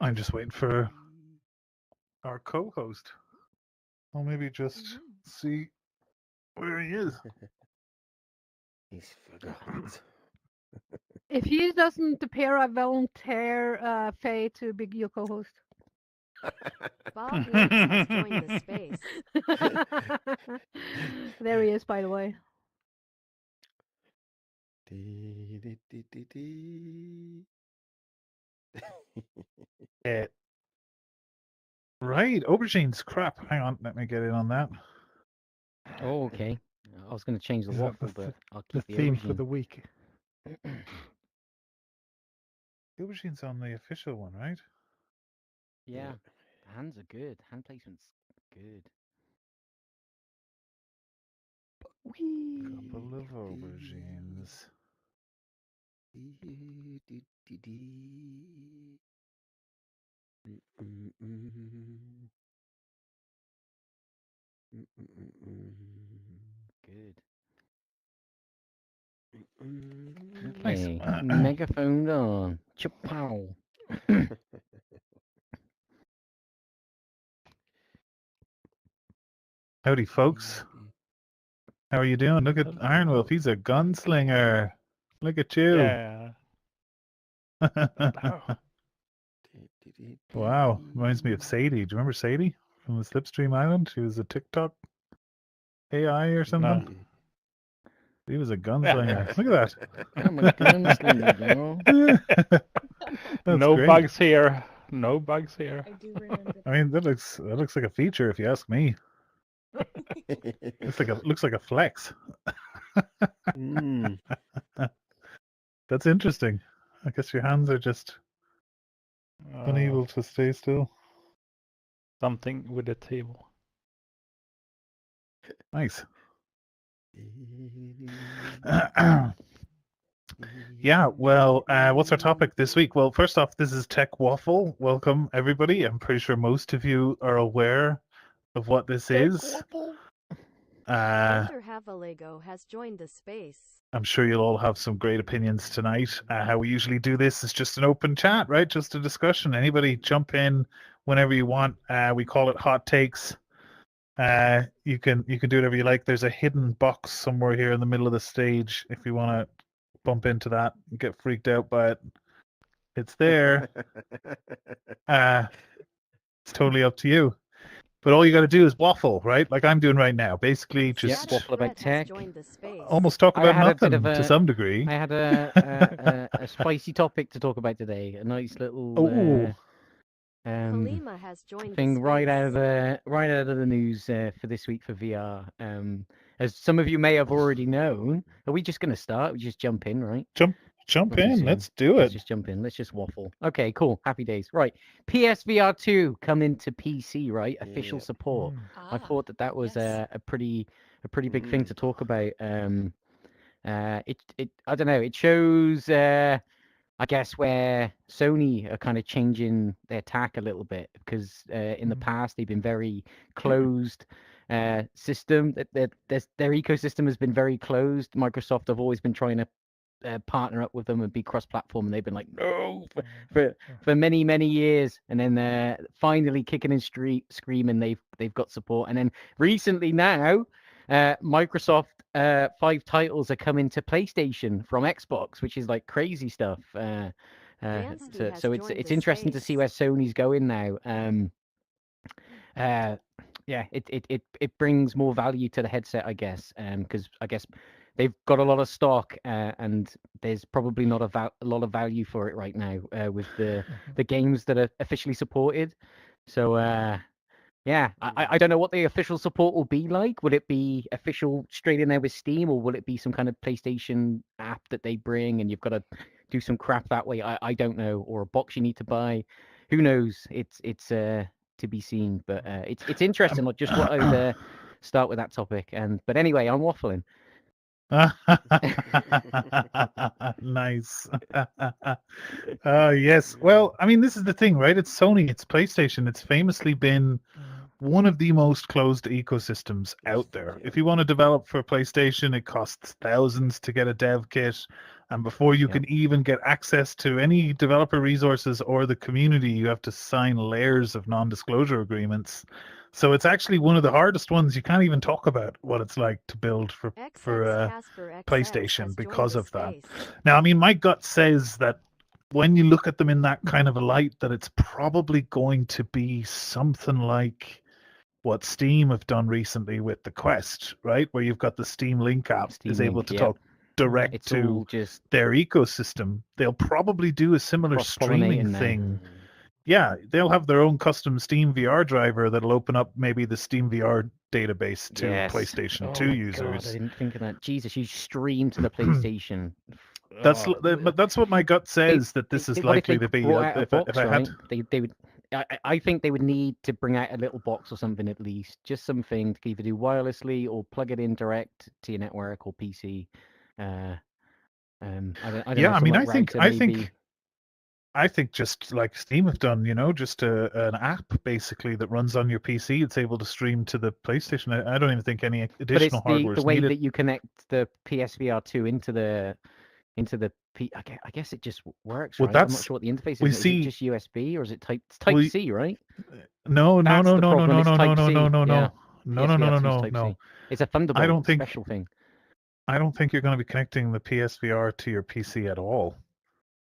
I'm just waiting for our co-host. I'll maybe just see where he is. He's forgotten. If he doesn't appear, I volunteer Faye to be your co-host. Bob Nix has joined the space. There he is, by the way. Right, aubergines. Crap. Hang on, let me get in on that. Oh, okay. I was going to change the Is that waffle, the but I'll The keep the theme for aubergine. the week. The aubergine's on the official one, right? Yeah, the hands are good. Hand placement's good. Couple of aubergines. Good. Nice. Okay, megaphone on. Chapow. Howdy, folks. How are you doing? Look at Ironwolf. He's a gunslinger. Look at you. Yeah. Wow. Reminds me of Sadie. Do you remember Sadie from the Slipstream Island? She was a TikTok AI or something. No. He was a gunslinger. Look at I'm a gunslinger, girl. that. That's No great. bugs here. No bugs here. I do remember. I mean, that looks like a feature if you ask me. Looks like a flex. That's interesting. I guess your hands are just unable to stay still. Something with the table. Nice. Yeah, well, what's our topic this week? Well, first off, this is Tech Waffle. Welcome, everybody. I'm pretty sure most of you are aware of what this is. Banter VR has joined the space. I'm sure you'll all have some great opinions tonight. How we usually do this is just an open chat, right? Just a discussion. Anybody jump in whenever you want. We call it hot takes. You can do whatever you like. There's a hidden box somewhere here in the middle of the stage if you want to bump into that and get freaked out by it. It's there. It's totally up to you. But all you got to do is waffle, right? Like I'm doing right now. Basically, just waffle about tech. Almost talk about had nothing a bit of to some degree. I had a spicy topic to talk about today. A nice little Halima has joined thing the right out space. of the news for this week for VR. As some of you may have already known, are we just going to start? We just jump in, right? Jump in. Let's do Let's it. just jump in. Let's just waffle. Okay, cool. Happy days. Right. PSVR 2 coming to PC, right? Official support. I thought that was a pretty big thing to talk about. It I don't know. It shows I guess where Sony are kind of changing their tack a little bit because in the past they've been very closed system. Their ecosystem has been very closed. Microsoft have always been trying to partner up with them and be cross-platform, and they've been like no for many years, and then finally kicking and screaming they've got support, and then recently now Microsoft 5 titles are coming to PlayStation from Xbox, which is like crazy stuff. So it's interesting to see where Sony's going now. Yeah, it brings more value to the headset, I guess, because I guess they've got a lot of stock, and there's probably not a lot of value for it right now with the games that are officially supported. So yeah, I don't know what the official support will be like. Will it be official straight in there with Steam, or will it be some kind of PlayStation app that they bring and you've got to do some crap that way? I don't know, or a box you need to buy. Who knows? It's to be seen, but it's interesting. I just thought I'd start with that topic. But anyway, I'm waffling. Nice. Yes. Well, I mean, this is the thing, right? It's Sony, it's PlayStation. It's famously been one of the most closed ecosystems out there. If you want to develop for PlayStation, it costs thousands to get a dev kit. And before you can even get access to any developer resources or the community, you have to sign layers of non-disclosure agreements. So it's actually one of the hardest ones. You can't even talk about what it's like to build for PlayStation because of that. Now, I mean, my gut says that when you look at them in that kind of a light, that it's probably going to be something like what Steam have done recently with the Quest, right? Where you've got the Steam Link app is able to talk direct to their ecosystem. They'll probably do a similar streaming thing. Yeah, they'll have their own custom Steam VR driver that'll open up maybe the Steam VR database to PlayStation 2 users. God, I didn't think of that. Jesus, you stream to the PlayStation. But that's what my gut says, that this is likely to be. I think they would need to bring out a little box or something, at least, just something to either do wirelessly or plug it in direct to your network or PC. I don't know, I mean, I think just like Steam have done, just an app basically that runs on your PC. It's able to stream to the PlayStation. I don't even think any additional hardware is needed. The way that you connect the PSVR 2 into the I guess it just works, right? I'm not sure what the interface is. Is it just USB or is it Type C, right? No. It's a Thunderbolt special thing. I don't think you're going to be connecting the PSVR to your PC at all.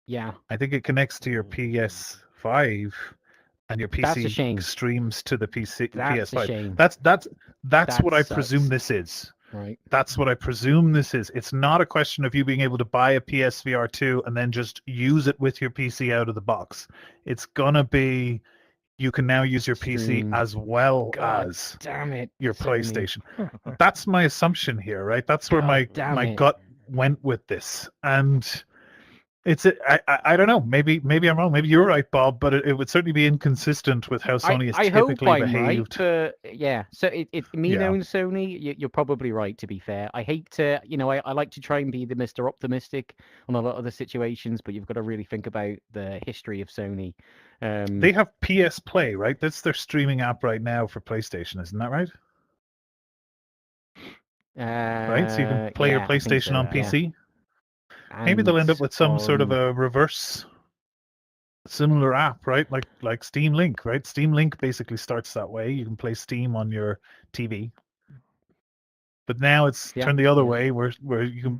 Yeah. I think it connects to your PS5 and your PC streams to the PS5. That's what I presume this is. Right. That's what I presume this is. It's not a question of you being able to buy a PSVR 2 and then just use it with your PC out of the box. It's gonna be you can now use your PC as well as your PlayStation. That's my assumption here, right? That's where my gut went with this. And I don't know. Maybe I'm wrong. Maybe you're right, Bob. But it would certainly be inconsistent with how Sony has typically behaved. Right, yeah. So knowing Sony, you're probably right. To be fair, I hate to, I like to try and be the Mr. Optimistic on a lot of the situations, but you've got to really think about the history of Sony. They have PS Play, right? That's their streaming app right now for PlayStation, isn't that right? Right, so you can play your PlayStation on PC. Maybe they'll end up with some sort of a reverse similar app, right? Like Steam Link, right? Steam Link basically starts that way. You can play Steam on your TV. But now it's turned the other way where you can...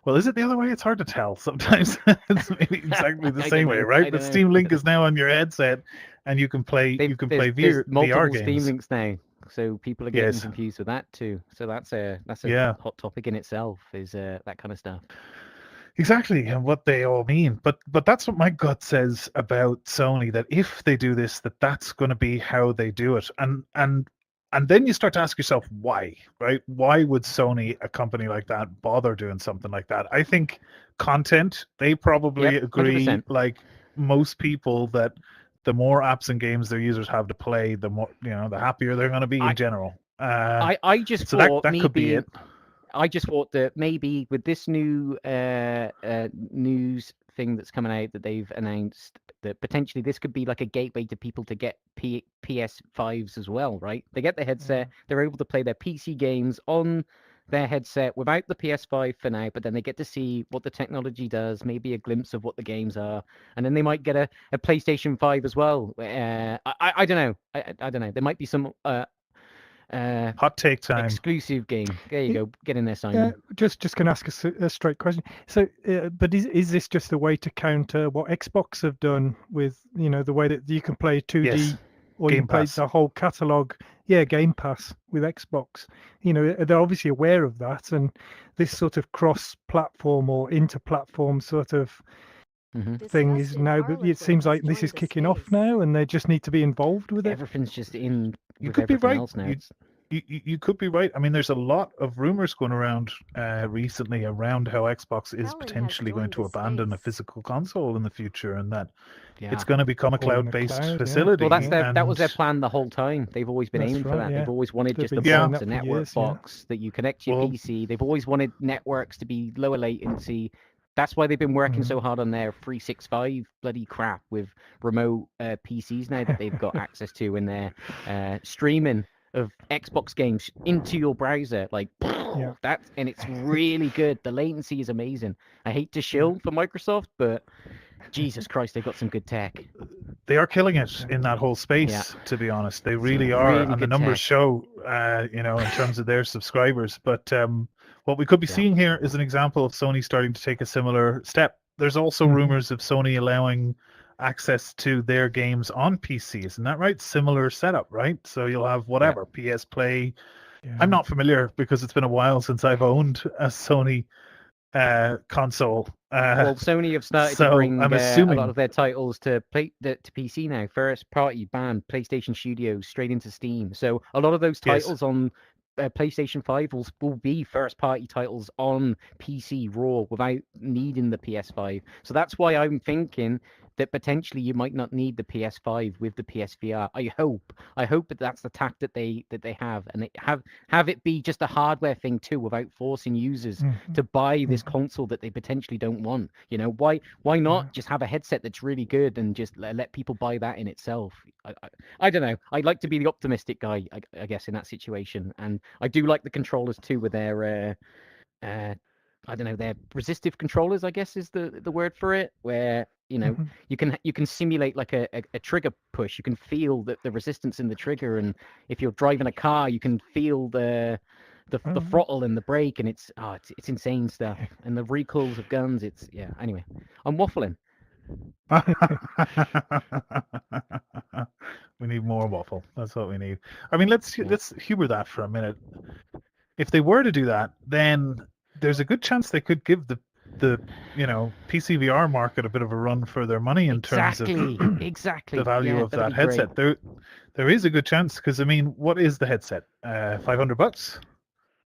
Well, is it the other way? It's hard to tell. Sometimes it's maybe exactly the same way, right? But Steam Link is now on your headset and you can play VR games. Steam Links now. So people are getting confused with that too. So that's a hot topic in itself, is that kind of stuff. Exactly, and what they all mean. But that's what my gut says about Sony, that if they do this, that's going to be how they do it. And then you start to ask yourself why, right? Why would Sony, a company like that, bother doing something like that? I think content, they probably agree, 100%. Like most people, that the more apps and games their users have to play, the more, the happier they're going to be in general. I just so thought that could be it. I just thought that maybe with this new news thing that's coming out, that they've announced, that potentially this could be like a gateway to people to get PS5s as well, right? They get the headset, they're able to play their PC games on their headset without the PS5 for now, but then they get to see what the technology does, maybe a glimpse of what the games are, and then they might get a PlayStation 5 as well. I don't know. I don't know. There might be some... hot take time. Exclusive game. There you go. Get in there, Simon. Just can ask a straight question. So, but is this just a way to counter what Xbox have done with the way that you can play 2D or you can play the whole catalog? Yeah, Game Pass with Xbox. They're obviously aware of that, and this sort of cross-platform or inter-platform sort of thing is now. But it seems like this is kicking off now, and they just need to be involved with it. Everything's just in. You could be right. You could be right. I mean, there's a lot of rumors going around recently around how Xbox is potentially going to abandon a physical console in the future, and that it's going to become a cloud-based facility. Well, that was their plan the whole time. They've always been aiming for that. They've always wanted just a box, a network box that you connect to your PC. They've always wanted networks to be lower latency, That's why they've been working Mhm. so hard on their 365 bloody crap with remote PCs now that they've got access to, and their streaming of Xbox games into your browser. Like that's, and it's really good. The latency is amazing. I hate to shill for Microsoft, but Jesus Christ, they've got some good tech. They are killing it in that whole space, to be honest. They really are, really and the good numbers tech. show, in terms of their subscribers. But what we could be seeing here is an example of Sony starting to take a similar step. There's also rumors of Sony allowing access to their games on PC. Isn't that right? Similar setup, right? So you'll have whatever, PS Play. I'm not familiar because it's been a while since I've owned a Sony console. Well, Sony have started so to bring I'm a assuming lot of their titles to PC now. First party, bam, PlayStation Studios, straight into Steam. So a lot of those titles on PlayStation 5 will be first party titles on PC raw without needing the PS5. So that's why I'm thinking that potentially you might not need the PS5 with the PSVR. I hope that that's the tack that they have, and they have it be just a hardware thing too, without forcing users to buy this console that they potentially don't want. You know, why not just have a headset that's really good and just let people buy that in itself? I don't know. I'd like to be the optimistic guy, I guess, in that situation, and I do like the controllers too, with their I don't know, they're resistive controllers, I guess is the word for it, where you know you can simulate like a trigger push. You can feel the resistance in the trigger, and if you're driving a car, you can feel the throttle and the brake, and it's insane stuff. And the recoils of guns, anyway, I'm waffling. We need more waffle. That's what we need. I mean, let's humor that for a minute. If they were to do that, then there's a good chance they could give the PC VR market a bit of a run for their money in terms of the value of that headset. There is a good chance, because I mean, what is the headset? $500?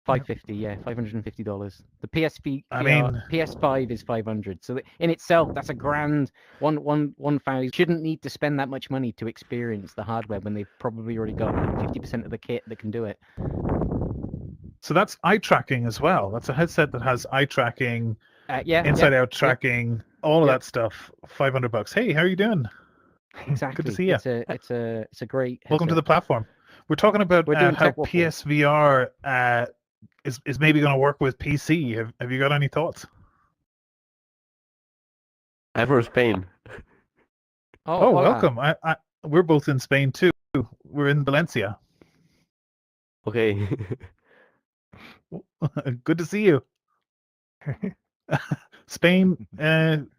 $550, $550. The PS5 is 500. So in itself, that's a grand 1,000. Shouldn't need to spend that much money to experience the hardware when they've probably already got 50% of the kit that can do it. So that's eye tracking as well. That's a headset that has eye tracking, inside out tracking, all of that stuff. $500. Hey, how are you doing? Exactly. Good to see you. It's a great headset. Welcome to the platform. We're talking about how PSVR is maybe going to work with PC. Have you got any thoughts? I'm from Spain. Oh, welcome. We're both in Spain too. We're in Valencia. Okay. Good to see you. Spain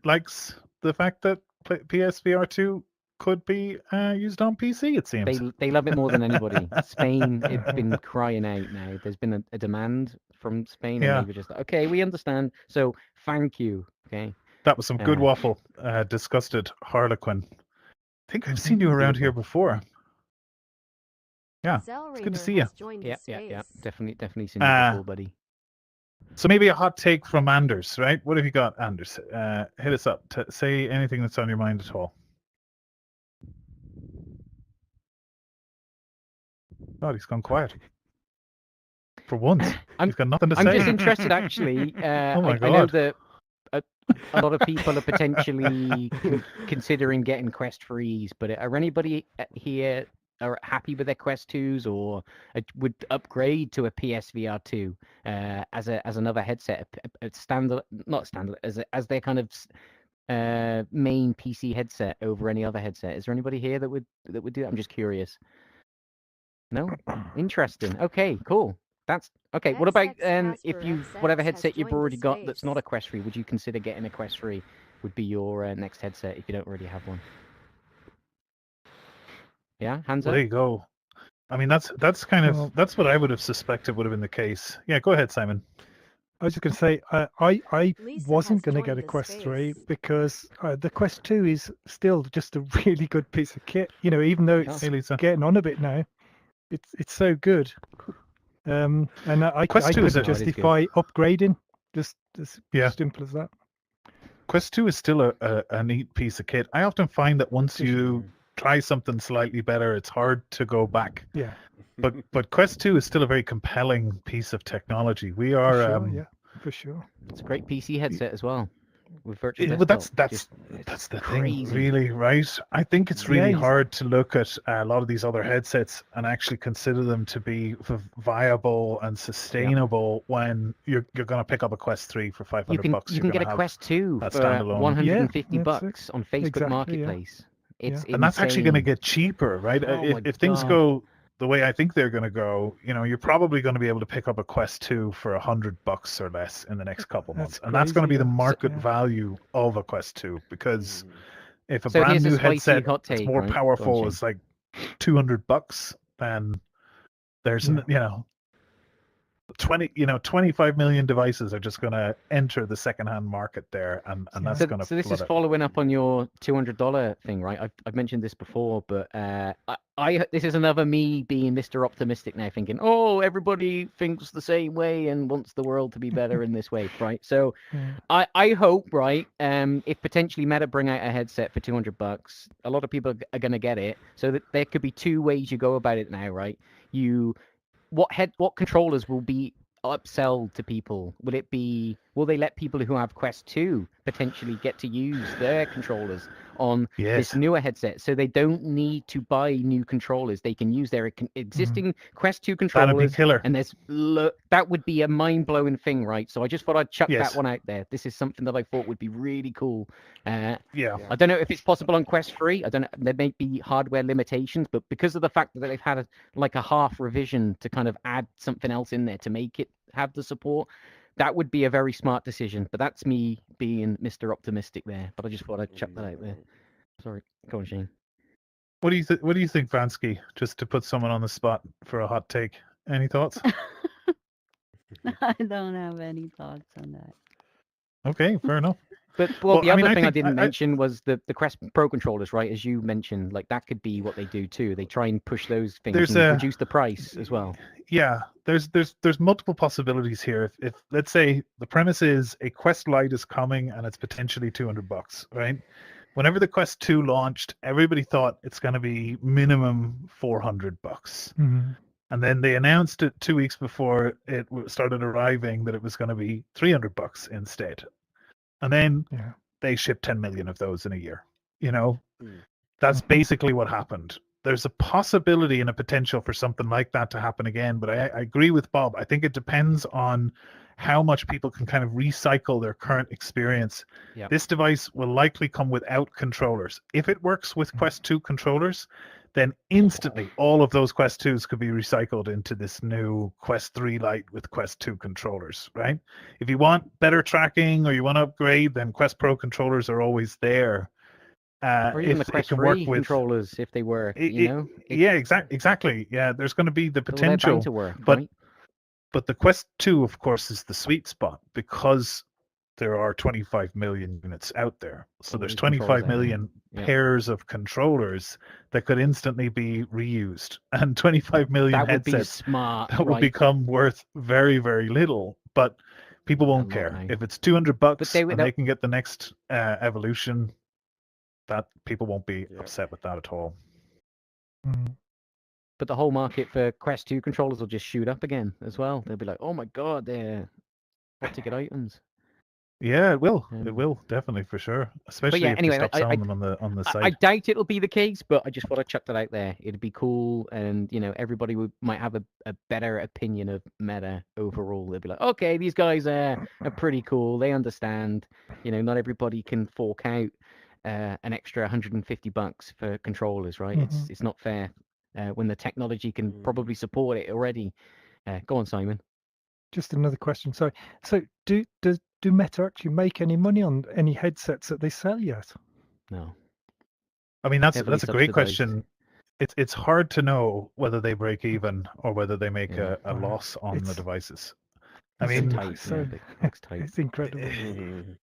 likes the fact that PSVR 2 could be used on PC, it seems. They love it more than anybody. Spain, it's been crying out now. There's been a demand from Spain, and they were just like, okay, we understand. So thank you. Okay. That was some good waffle. Disgusted Harlequin. I think I've seen you around here before. Yeah, it's good to see you. Yeah. Definitely seen you before, buddy. So maybe a hot take from Anders, right? What have you got, Anders? Hit us up. Say anything that's on your mind at all. God, he's gone quiet. For once, he's got nothing to say. I'm just interested, actually. Oh my God. I know that a lot of people are potentially considering getting Quest 3s, but are anybody here are happy with their Quest 2s, or would upgrade to a PSVR 2 as another headset, as their kind of main PC headset over any other headset? Is there anybody here that would do that? I'm just curious. No? Interesting. Okay, cool. That's okay. What about if whatever headset you've already got that's not a Quest 3, would you consider getting a Quest 3? Would be your next headset if you don't already have one? Yeah, hands up. There you go. I mean, that's kind of that's what I would have suspected would have been the case. Yeah, go ahead, Simon. I was just going to say, I wasn't going to get a Quest 3 because the Quest 2 is still just a really good piece of kit. You know, even though it's getting on a bit now, it's so good. And I could justify upgrading, just as simple as that. Quest 2 is still a neat piece of kit. I often find that once you try something slightly better, it's hard to go back. Yeah. But Quest 2 is still a very compelling piece of technology. We are for sure. It's a great PC headset as well. with virtual Well, desktop. that's the crazy. thing, really, right? I think it's really Yeah, hard to look at a lot of these other headsets and actually consider them to be viable and sustainable when you're going to pick up a Quest 3 for $500. You can get a Quest 2 that for standalone. 150 Yeah, that's it. bucks on Facebook Exactly, yeah. Marketplace. It's And that's actually going to insane. get cheaper, right? Oh my If things God. go the way I think they're going to go, you're probably going to be able to pick up a Quest 2 for $100 or less in the next couple months, and that's going to be crazy, the yeah. market value of a Quest 2 because if a So brand here's a new spicy headset hot that's take, more right? Go on, powerful Shane. is like $200, then there's Yeah. 25 million devices are just going to enter the secondhand market there, and that's going to So this is flood it. following up on your $200 thing, right? I've mentioned this before, but I this is another me being Mr. Optimistic now, thinking, oh, everybody thinks the same way and wants the world to be better in this way, right? So I hope, right, if potentially Meta bring out a headset for $200, a lot of people are going to get it. So that there could be two ways you go about it now, right? What controllers will be upsell to people? Will they let people who have Quest 2 potentially get to use their controllers on this newer headset, so they don't need to buy new controllers? They can use their existing Quest 2 controllers. That'd be killer. And that would be a mind-blowing thing, right? So I just thought I'd chuck that one out there. This is something that I thought would be really cool. I don't know if it's possible on Quest 3. I don't know. There may be hardware limitations, but because of the fact that they've had a half revision to kind of add something else in there to make it have the support, that would be a very smart decision. But that's me being Mr. Optimistic there. But I just thought I'd chuck that out there. Sorry, go on, Shane. What do you think, Vansky? Just to put someone on the spot for a hot take. Any thoughts? I don't have any thoughts on that. Okay, fair enough. But the other thing I didn't mention was the Quest Pro controllers, right? As you mentioned, like that could be what they do too. They try and push those things and reduce the price as well. Yeah, there's multiple possibilities here. If let's say the premise is a Quest Lite is coming and it's potentially $200, right? Whenever the Quest 2 launched, everybody thought it's going to be minimum $400. And then they announced it 2 weeks before it started arriving that it was going to be $300 instead. And then they shipped 10 million of those in a year. That's basically what happened. There's a possibility and a potential for something like that to happen again. But I agree with Bob. I think it depends on how much people can kind of recycle their current experience. Yep. This device will likely come without controllers. If it works with Quest 2 controllers, then instantly all of those Quest 2s could be recycled into this new Quest 3 Lite with Quest 2 controllers, right? If you want better tracking or you want to upgrade, then Quest Pro controllers are always there. Or even the Quest 3 controllers, if they work, exactly. Yeah, there's going to be the potential. They're bound to work, but the Quest 2, of course, is the sweet spot because there are 25 million units out there. So there's 25 million pairs of controllers that could instantly be reused, and 25 million headsets that would become worth very, very little. But people won't care if it's $200 and they can get the next evolution. That people won't be upset with that at all. But the whole market for Quest 2 controllers will just shoot up again as well. They'll be like, oh my god, they're hot ticket items. Yeah, it will. It will, definitely, for sure. Especially if they stop selling them on the site. I doubt it'll be the case, but I just thought I'd chuck that out there. It'd be cool, and everybody might have a better opinion of Meta overall. They'd be like, okay, these guys are pretty cool. They understand. Not everybody can fork out an extra $150 for controllers, right? It's not fair when the technology can probably support it already. Go on, Simon. Just another question. So do Meta actually make any money on any headsets that they sell yet? No. I mean, that's a great question. It's hard to know whether they break even or whether they make a loss on the devices. I mean, it's incredible.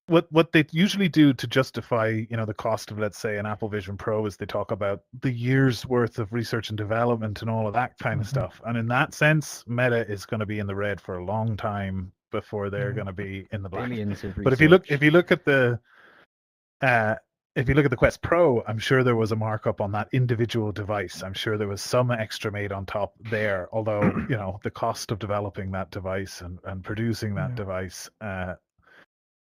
What they usually do to justify, the cost of, let's say, an Apple Vision Pro is they talk about the year's worth of research and development and all of that kind of stuff. And in that sense, Meta is going to be in the red for a long time before they're going to be in the black. But if you look at the Quest Pro, I'm sure there was a markup on that individual device. I'm sure there was some extra made on top there, although, the cost of developing that device and producing that device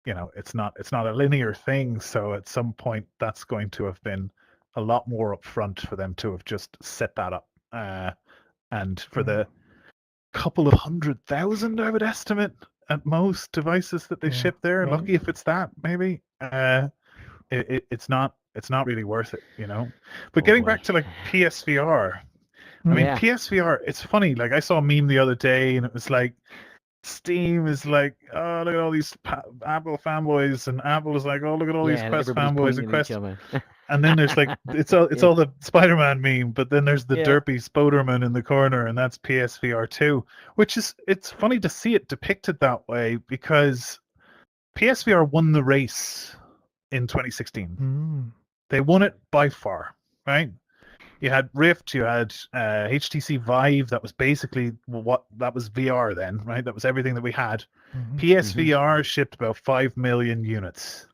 it's not a linear thing. So at some point, that's going to have been a lot more upfront for them to have just set that up. And for the couple of 100,000, I would estimate at most devices that they ship there. Well, Lucky if it's that, maybe. It's not really worth it, But Oh, getting boy. back to like PSVR, I mean, Yeah. PSVR, it's funny. Like I saw a meme the other day, and it was like, Steam is like, oh, look at all these Apple fanboys, and Apple is like, oh, look at all these Yeah, Quest everybody's fanboys and pointing at each Quest. other. And then there's like, it's all Yeah. the Spider-Man meme, but then there's the Yeah. derpy Spoderman in the corner, and that's PSVR 2, which is, it's funny to see it depicted that way because PSVR won the race in 2016. They won it by far, right? You had Rift, you had HTC Vive. That was basically that was VR then, right? That was everything that we had. PSVR shipped about 5 million units,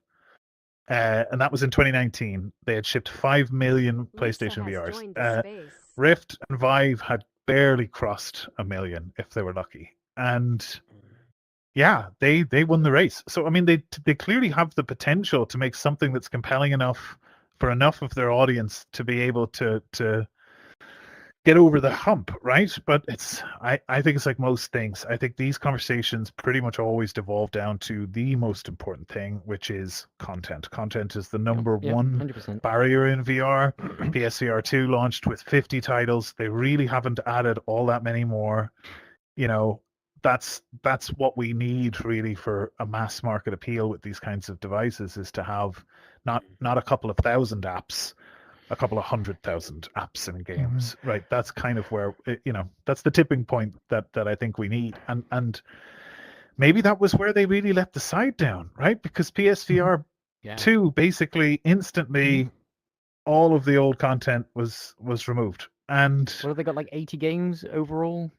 and that was in 2019. They had shipped 5 million PlayStation VRs. Rift and Vive had barely crossed a million, if they were lucky, and yeah, they won the race. So I mean, they clearly have the potential to make something that's compelling enough for enough of their audience to be able to get over the hump, right? But I think it's like most things. I think these conversations pretty much always devolve down to the most important thing, which is content. Content is the number one 100%. barrier in VR. PSVR 2 launched with 50 titles. They really haven't added all that many more. That's what we need really for a mass market appeal with these kinds of devices, is to have not a couple of thousand apps, a couple of 100,000 apps in games, right? That's kind of where that's the tipping point that I think we need, and maybe that was where they really let the side down, right? Because PSVR 2 basically instantly all of the old content was removed. And what have they got, like 80 games overall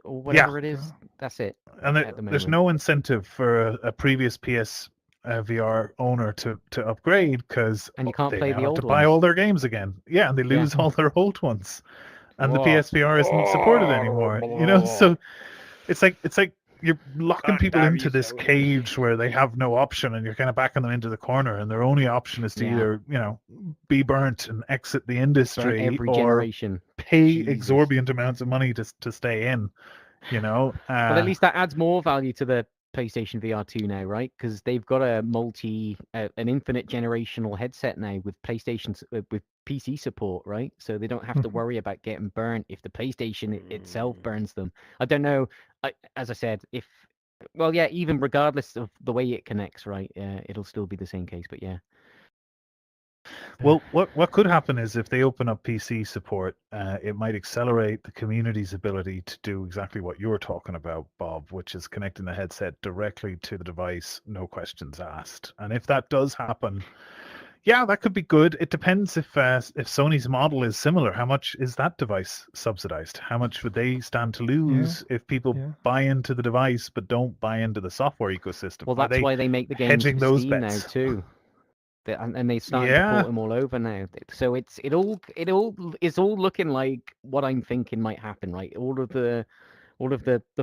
or whatever it is? That's it. And at the there's moment. no incentive for a previous PS VR owner to upgrade, because And you can't they play now the have old to buy ones. all their games again. Yeah, and they lose all their old ones, and the Whoa. PSVR isn't supported anymore. So it's like you're locking people into this cage where they have no option, and you're kind of backing them into the corner, and their only option is to either be burnt and exit the industry, every or generation. pay Jesus. exorbitant amounts of money to stay in. Well, at least that adds more value to the PlayStation VR 2 now, right? Because they've got an infinite generational headset now with with PC support, right? So they don't have to worry about getting burnt if the PlayStation itself burns them. I don't know. As I said, even regardless of the way it connects, right? It'll still be the same case. But yeah. Well, what could happen is if they open up PC support, it might accelerate the community's ability to do exactly what you're talking about, Bob, which is connecting the headset directly to the device, no questions asked. And if that does happen, yeah, that could be good. It depends if Sony's model is similar. How much is that device subsidized? How much would they stand to lose if people buy into the device but don't buy into the software ecosystem? Well, that's why they make the games hedging for those Steam bets? now too. And they starting to port them all over now. So it's all looking like what I'm thinking might happen, right? All of the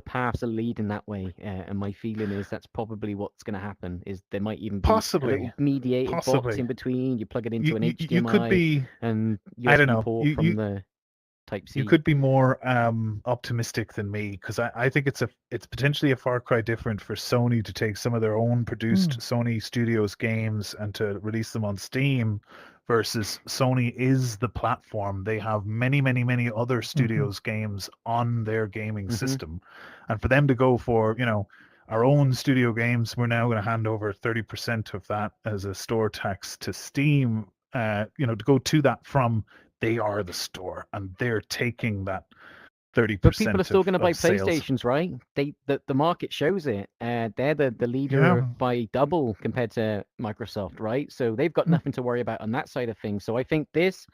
paths are leading that way, and my feeling is that's probably what's going to happen. Is there might even be a little mediated box in between. You plug it into an HDMI, you could be, and USB I don't know, port from the Type-C. You could be more optimistic than me, because I think it's potentially a far cry different for Sony to take some of their own produced Sony Studios games and to release them on Steam, versus Sony is the platform. They have many, many, many other studios games on their gaming system, and for them to go for our own studio games, we're now going to hand over 30% of that as a store tax to Steam. To go to that from. They are the store, and they're taking that 30%. But people are still going to buy sales. PlayStations, right? The market shows it. They're the leader by double compared to Microsoft, right? So they've got nothing to worry about on that side of things. So I think this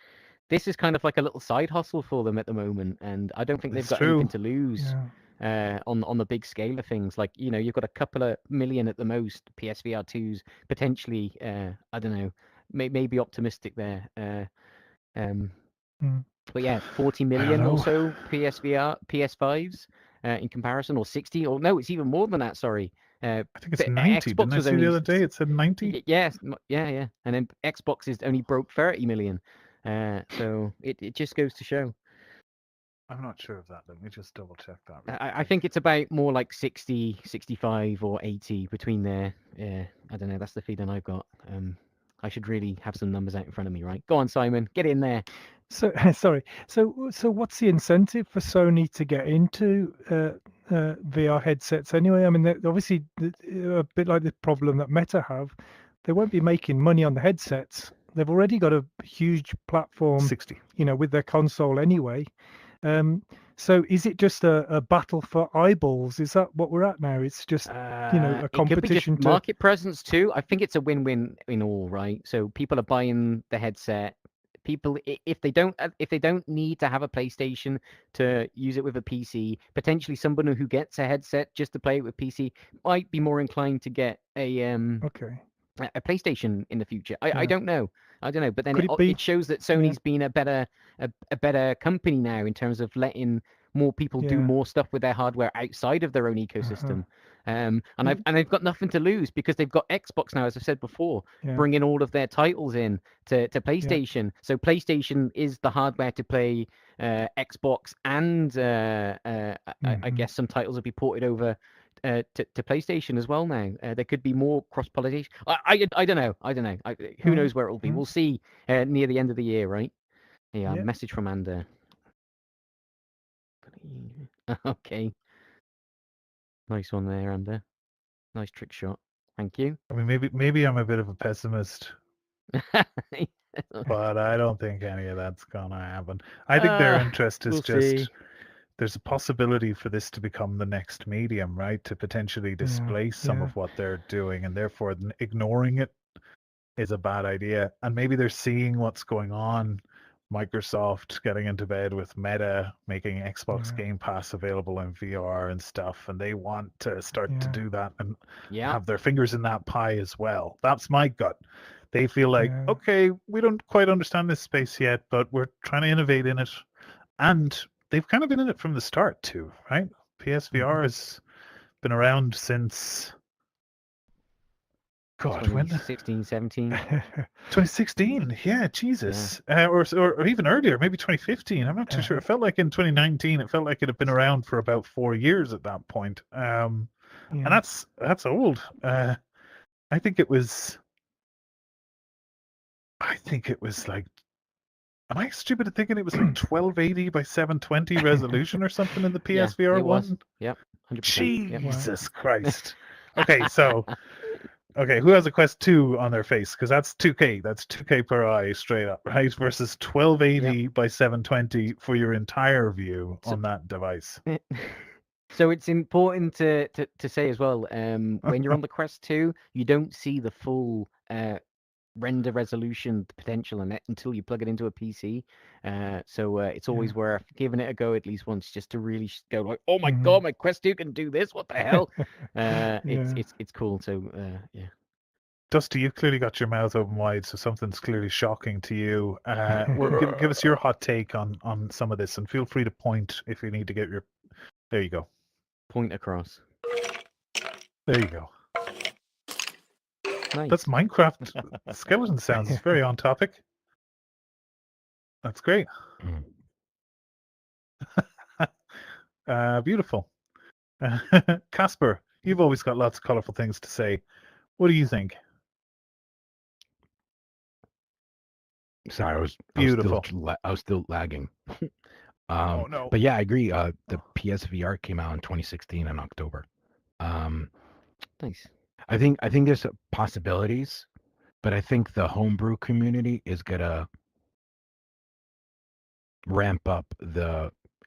is kind of like a little side hustle for them at the moment, and I don't think they've got anything to lose on the big scale of things. Like you've got a couple of million at the most PSVR 2s potentially. I don't know, maybe optimistic there. But yeah, 40 million or so PS5s in comparison, or 60, or no, it's even more than that. Sorry, I think it's but 90. Xbox Didn't I was see the only other day? It said 90. Yes, yeah. And then Xbox is only broke 30 million. So it just goes to show. I'm not sure of that. Let me just double check that. real I quick. think it's about more like 60, 65 or 80 between there. I don't know. That's the feeling I've got. I should really have some numbers out in front of me, right? Go on, Simon. Get in there. So sorry. So what's the incentive for Sony to get into VR headsets anyway? I mean, obviously a bit like the problem that Meta have. They won't be making money on the headsets. They've already got a huge platform, 60. with their console anyway. So is it just a battle for eyeballs? Is that what we're at now? It's just a It could be just competition to market presence too. I think it's a win-win in all, right? So people are buying the headset. People, if they don't need to have a PlayStation to use it with a PC, potentially someone who gets a headset just to play it with PC might be more inclined to get okay. a PlayStation in the future. I Yeah. don't know. But then Could it be- it shows that Sony's been a better company now in terms of letting more people do Yeah. more stuff with their hardware outside of their own ecosystem. And Mm. they've got nothing to lose because they've got Xbox now, as I've said before, Yeah. bringing all of their titles in to PlayStation. So PlayStation is the hardware to play Xbox, and I guess some titles will be ported over to PlayStation as well now. There could be more cross-pollination. I don't know. Who knows where it will be? We'll see near the end of the year, right? Yeah, Yeah. message from Ander. Okay. Nice one there, Ander. Nice trick shot. Thank you. I mean, maybe I'm a bit of a pessimist, but I don't think any of that's gonna happen. I think their interest is we'll just see. there's a possibility for this to become the next medium, right? To potentially displace some yeah. of what they're doing, and therefore ignoring it is a bad idea. And maybe they're seeing what's going on. Microsoft getting into bed with Meta, making Xbox Yeah. Game Pass available in VR and stuff, and they want to start to Yeah. do that and Yeah. have their fingers in that pie as well. That's my gut. They feel like, Yeah. okay, we don't quite understand this space yet, but we're trying to innovate in it. And they've kind of been in it from the start too, right? PSVR has been around since God, when 2016, 17. 2016, yeah, Jesus, or even earlier, maybe 2015. I'm not too sure. It felt like in 2019. It felt like it had been around for about 4 years at that point. And that's old. I think it was like. Am I stupid at thinking it was like 1280 by 720 resolution or something in the PSVR it was. one? Yep. 100%. Yep. Jesus Christ. Okay, so. Okay, who has a Quest 2 on their face? Because that's 2K. That's 2K per eye straight up, right? Versus 1280 by 720 for your entire view on that device. So it's important to say as well, when you're on the Quest 2, you don't see the full render resolution potential in it until you plug it into a PC. So it's always worth giving it a go at least once, just to really go like, oh my god, my Quest 2 can do this. What the hell? It's cool. So yeah. Dusty, you've clearly got your mouth open wide, so something's clearly shocking to you. Give us your hot take on some of this, and feel free to point if you need to get your. There you go. Point across. There you go. Nice. That's Minecraft skeleton sounds. It's very on topic. That's great. Beautiful. Casper, you've always got lots of colorful things to say. What do you think? Sorry, I was still lagging. Oh no. But yeah, I agree. The PSVR came out in 2016 in October. Nice. I think there's possibilities, but I think the homebrew community is gonna ramp up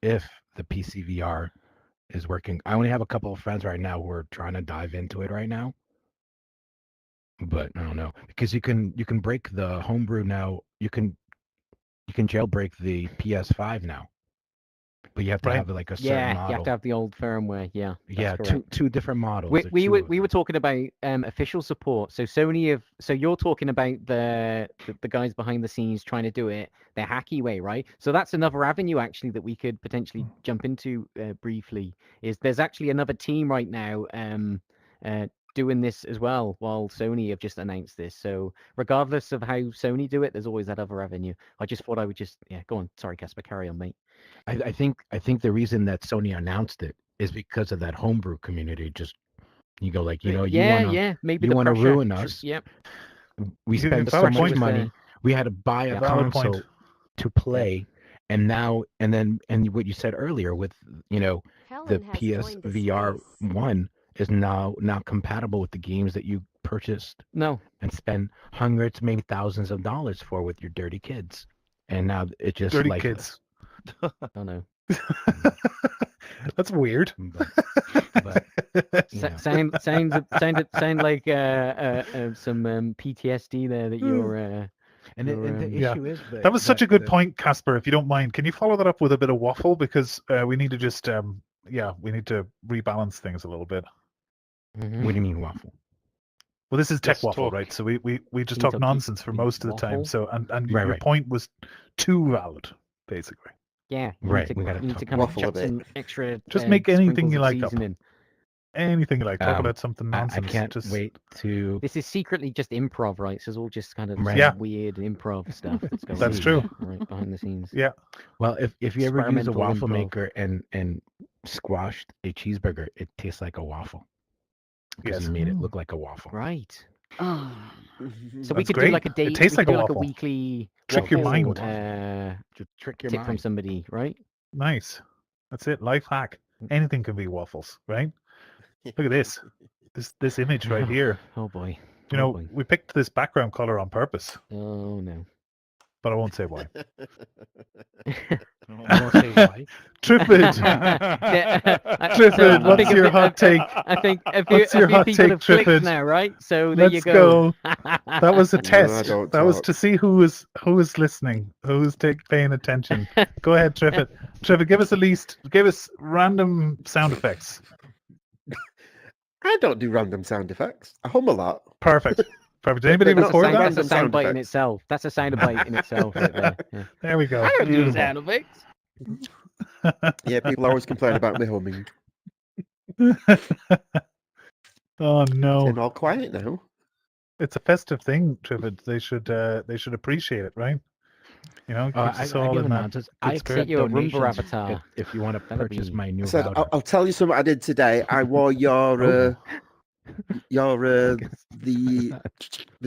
if the PCVR is working. I only have a couple of friends right now who are trying to dive into it right now, but I don't know, because you can break the homebrew now. You can jailbreak the PS5 now, but you have to have like a certain model. You have to have the old firmware. Yeah, two different models. We were talking about official support. So Sony so you're talking about the guys behind the scenes trying to do it the hacky way, right? So that's another avenue actually that we could potentially jump into briefly. Is there's actually another team right now doing this as well, while Sony have just announced this. So regardless of how Sony do it, there's always that other avenue. I just thought I would just go on. Sorry, Casper, carry on, mate. I think the reason that Sony announced it is because of that homebrew community. Just you go like, you maybe you the want to pressure. ruin us. Yep. We Yeah, spent so valid much point. money. We had to buy a Valid console point. to play, and now and what you said earlier with the Helen has joined the PSVR space. 1 is now compatible with the games that you purchased No. and spend hundreds, maybe thousands of dollars for with your dirty kids, and now it just Dirty like kids. Oh no. That's weird. but Sound like some PTSD there that you're. And the Yeah. issue is That was such a good point, Casper. If you don't mind, can you follow that up with a bit of waffle, because we need to just we need to rebalance things a little bit. What do you mean waffle? Well, this is Tech Just Waffle, talk. right? So we just You talk talk- nonsense for you most of the time. waffle? So and Right, your right. point was too valid, basically. Yeah. Right, we We gotta need to talk kind of waffle a chuck bit. some extra. Just make anything sprinkles you of like up. seasoning. Anything you like. Talk Um, about something I nonsense. can't just... wait to. This is secretly just improv, right? So it's all just kind of Right. Yeah. weird improv stuff that's going That's on true. right behind the scenes. Yeah. Well, if you ever use a Experimental waffle improv. maker and squashed a cheeseburger, it tastes like a waffle because Yes. you made it look like a waffle. Right. Oh, So we That's could great. do like a It day. tastes we like could a do like a waffle. weekly Trick your waffle, mind. Just trick your tip from mind. somebody, right? Nice. That's it. Life hack. Anything can be waffles, right? Look at this. This image right here. Oh boy. You Oh, know, boy. we picked this background color on purpose, Oh no. but I won't say why. I won't say why. Triffid, So, what's your hot take? I think What's your hot people take, have clicked Triffid? now, right? So there you Let's go. go. That was a No, I test. don't That was talk. to see who was listening, who's paying attention. Go ahead, Triffid. Triffid, give us random sound effects. I don't do random sound effects. I hum a lot. Perfect. Perfect. Did anybody They're not record sound that? That's a random sound soundbite in effects. itself. That's a soundbite in itself. Right there. Yeah. There we go. I don't do Beautiful. sound effects. Yeah, people always complain about me humming. Oh It's no. getting all quiet now. It's a festive thing, Triffid. They should appreciate it, right? You know, keeps us all give in them that answers. good I spirit. accept you a Roomba donations avatar. if you want to That'd purchase be- my new I said, router. I'll tell you something I did today. I wore your the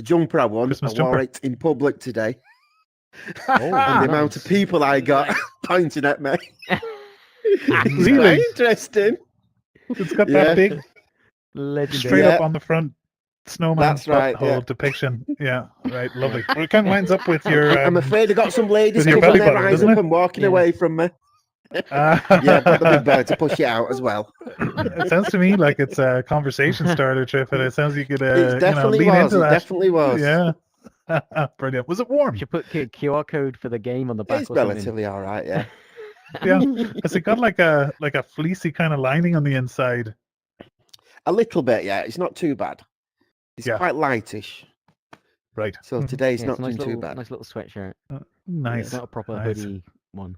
jumper I won. Christmas I wore jumper. it in public today. Oh, And the amount of nice. people I got pointing at me. It's Really? quite interesting. It's got Yeah. that big Legendary. straight Yeah. up on the front snowman That's right, butthole yeah. depiction. Yeah, right. Lovely. Well, it kind of lines up with your. I'm afraid I got some ladies with your covering belly their button, eyes doesn't up it? and walking Yeah. away from me. Ah. Yeah, I've got the big belly to push it out as well. It sounds to me like it's a conversation starter, Triff, and it sounds you could It definitely lean was. into It that. definitely was. Yeah. Brilliant. Was it warm? You should put QR code for the game on the back It's or something. relatively all right, yeah. Yeah. Has it got like a fleecy kind of lining on the inside? A little bit, yeah. It's not too bad. It's Yeah. quite lightish. Right. So Mhm. today's Yeah, not it's a nice too little, bad. nice little sweatshirt. Nice. It's not a proper Nice. hoodie one.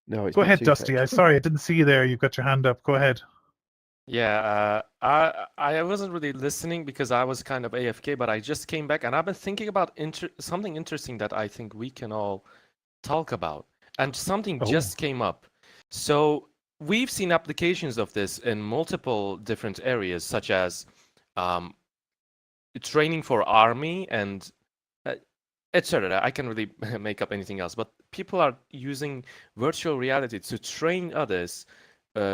No, it's Go not ahead, too Dusty. thick. Sorry, I didn't see you there. You've got your hand up. Go ahead. Yeah, I wasn't really listening because I was kind of AFK, but I just came back and I've been thinking about something interesting that I think we can all talk about. And something Oh. just came up. So we've seen applications of this in multiple different areas, such as training for army and etc. I can't really make up anything else, but people are using virtual reality to train others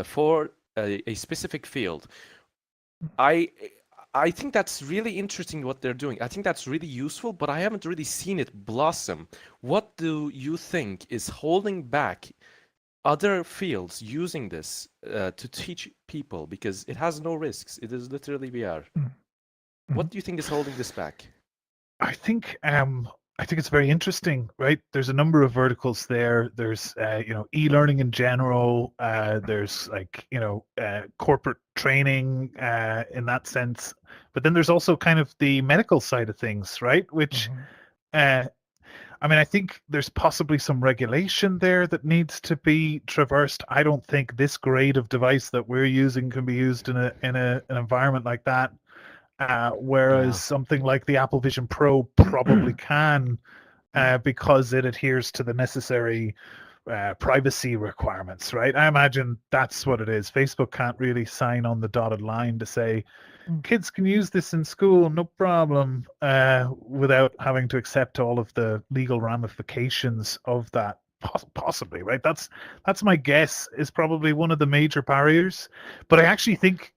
for a specific field. I think that's really interesting what they're doing. I think that's really useful, but I haven't really seen it blossom. What do you think is holding back other fields using this to teach people? Because it has no risks. It is literally VR. What do you think is holding this back? I think it's very interesting, right? There's a number of verticals there. There's e-learning in general. There's corporate training in that sense. But then there's also kind of the medical side of things, right? Which I I mean, I think there's possibly some regulation there that needs to be traversed. I don't think this grade of device that we're using can be used in an environment like that. Whereas something like the Apple Vision Pro probably can, because it adheres to the necessary privacy requirements, right? I imagine that's what it is. Facebook can't really sign on the dotted line to say kids can use this in school, no problem, without having to accept all of the legal ramifications of that. Possibly, right? That's my guess. Is probably one of the major barriers. But I actually think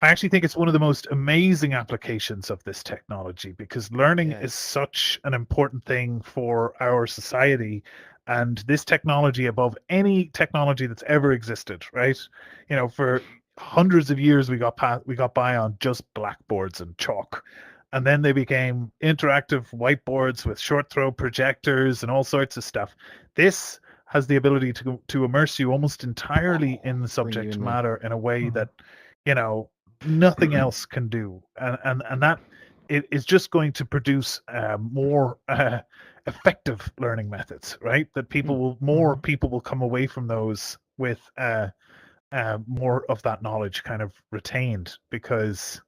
it's one of the most amazing applications of this technology, because learning is such an important thing for our society, and this technology above any technology that's ever existed, right? You know, for hundreds of years we got by on just blackboards and chalk, and then they became interactive whiteboards with short throw projectors and all sorts of stuff. This has the ability to immerse you almost entirely in the subject matter in a way that, you know, nothing else can do, and that it is just going to produce more effective learning methods, right? That more people will come away from those with more of that knowledge kind of retained, because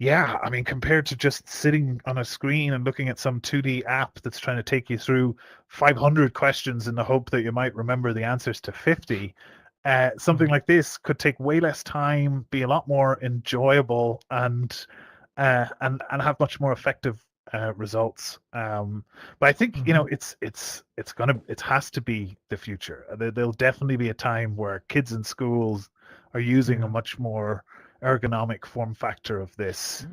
I mean, compared to just sitting on a screen and looking at some 2D app that's trying to take you through 500 questions in the hope that you might remember the answers to 50, something like this could take way less time, be a lot more enjoyable, and have much more effective results. But I think you know it has to be the future. There'll definitely be a time where kids in schools are using a much more ergonomic form factor of this,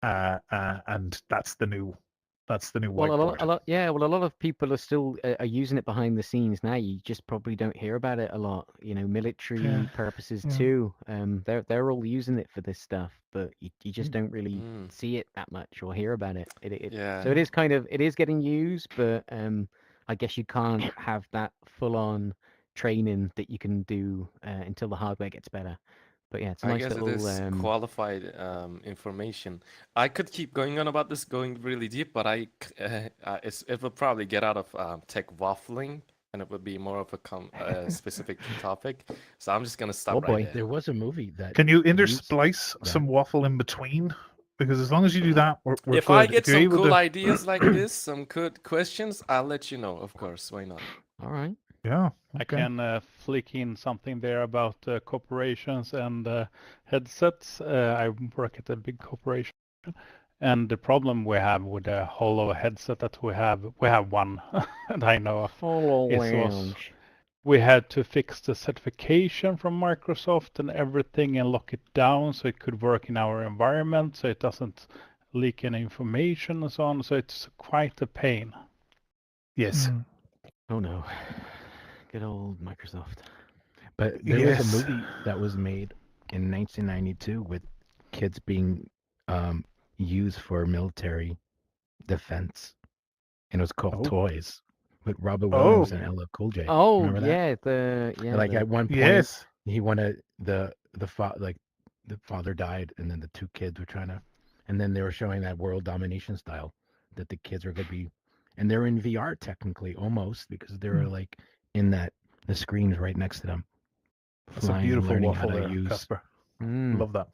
and that's the new whiteboard. A lot of people are still are using it behind the scenes now. You just probably don't hear about it a lot. You know, military purposes too. They're all using it for this stuff, but you just don't really see it that much or hear about it. So it is getting used, but I guess you can't have that full on training that you can do until the hardware gets better. But yeah, it's a nice little. I guess it is qualified information. I could keep going on about this, going really deep, but it would probably get out of tech waffling, and it would be more of a specific topic. So I'm just gonna stop right there. There was a movie that. Can you intersplice some waffle in between? Because as long as you do that, we're if good. I get some cool ideas like this, some good questions, I'll let you know. Of course, why not? All right. Yeah, I can flick in something there about corporations and headsets. I work at a big corporation, and the problem we have with the Holo headset that we have one that I know of. We had to fix the certification from Microsoft and everything and lock it down so it could work in our environment, so it doesn't leak any information and so on. So it's quite a pain. Yes. Oh no. Good old Microsoft. But there was a movie that was made in 1992 with kids being used for military defense, and it was called Toys, with Robert Williams and LL Cool J. Oh, remember that? Like at one point, he wanted the father died, and then the two kids were trying to, and then they were showing that world domination style that the kids are going to be, and they're in VR technically almost, because they were like in the screens right next to them. That's a beautiful waffle there, Casper. Love that.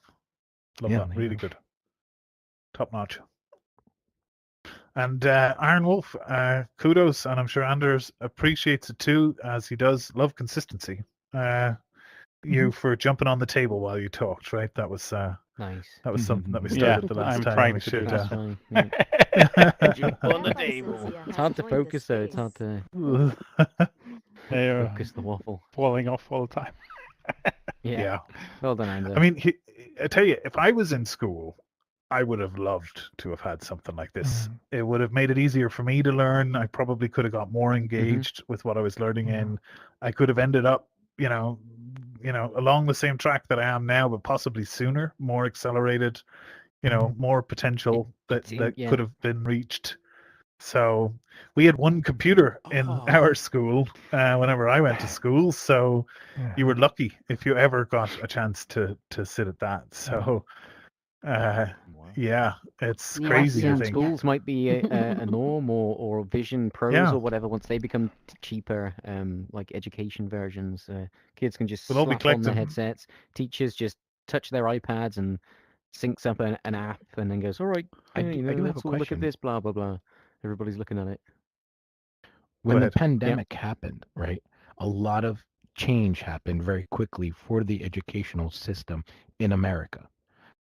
Love that. Really good. Top notch. And Iron Wolf, kudos, and I'm sure Anders appreciates it too, as he does love consistency. You for jumping on the table while you talked, right? That was nice. That was something that we started the last time. Trying to do that. Jump on the table. It's hard to focus though. It's hard to focus the waffle. Falling off all the time. Yeah. Well done, Anders. I mean, I tell you, if I was in school, I would have loved to have had something like this. It would have made it easier for me to learn. I probably could have got more engaged with what I was learning in. I could have ended up, you know, along the same track that I am now, but possibly sooner, more accelerated, more potential that could have been reached. So we had one computer in our school whenever I went to school. So you were lucky if you ever got a chance to sit at that. So Yeah, it's Yeah, crazy to yeah, think. schools might be a norm, or Vision Pros Yeah. or whatever. Once they become cheaper, like education versions, kids can just We'll all be slap on their collecting. headsets. Teachers just touch their iPads and syncs up an app, and then goes, "All right, I do have a let's all look at question. this." Blah blah blah. Everybody's looking at it. When the ahead. pandemic happened, right, a lot of change happened very quickly for the educational system in America.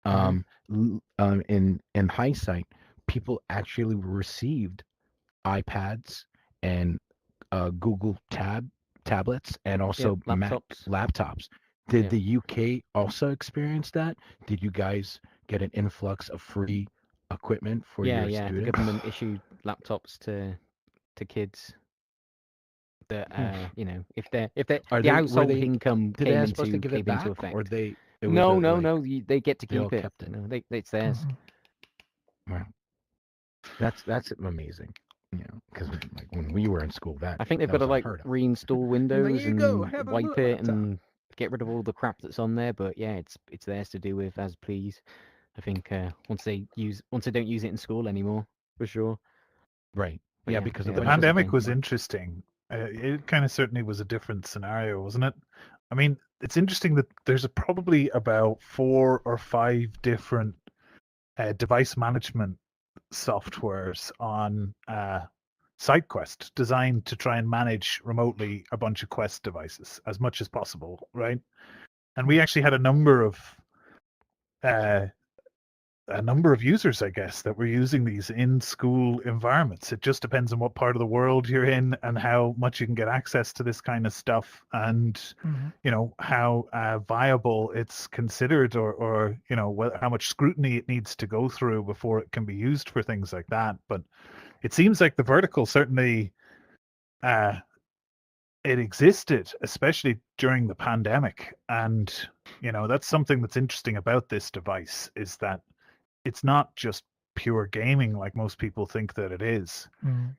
In hindsight, people actually received iPads and Google tablets and also Mac laptops. Did the UK also experience that? Did you guys get an influx of free equipment for your The students? government issued laptops to kids. That if the household income Did came they supposed to into give it back, effect. or they? It was No, a, no, like, no. They get to they all keep it. kept it. No, it's theirs. Wow. That's amazing. Because like when we were in school, I think they've got to like reinstall Windows you and go, have a wipe it laptop. and get rid of all the crap that's on there. But yeah, it's theirs to do with as please. I think once they don't use it in school anymore, for sure. Right. But yeah, because of the the pandemic was interesting. It kind of certainly was a different scenario, wasn't it? I mean, it's interesting that there's probably about 4 or 5 different device management softwares on SideQuest designed to try and manage remotely a bunch of Quest devices as much as possible, right? And we actually had a number of users, I guess, that were using these in school environments. It just depends on what part of the world you're in and how much you can get access to this kind of stuff, and how viable it's considered, or how much scrutiny it needs to go through before it can be used for things like that. But it seems like the vertical certainly it existed, especially during the pandemic, and that's something that's interesting about this device, is that it's not just pure gaming like most people think that it is.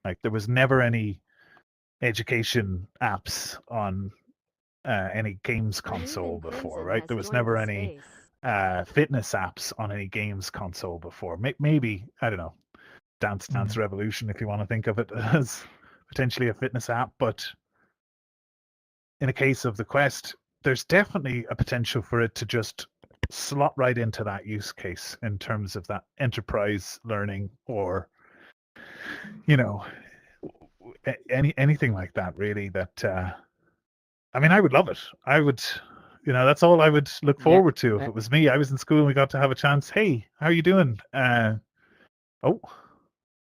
Like there was never any education apps on any games console before, right? There was never any fitness apps on any games console before. Maybe, I don't know, Dance Revolution, if you want to think of it as potentially a fitness app. But in a case of the Quest, there's definitely a potential for it to just slot right into that use case in terms of that enterprise learning, or anything like that, really. That I mean, I would love it. I would, that's all I would look forward to if it was me. I was in school and we got to have a chance. Hey, how are you doing? Oh,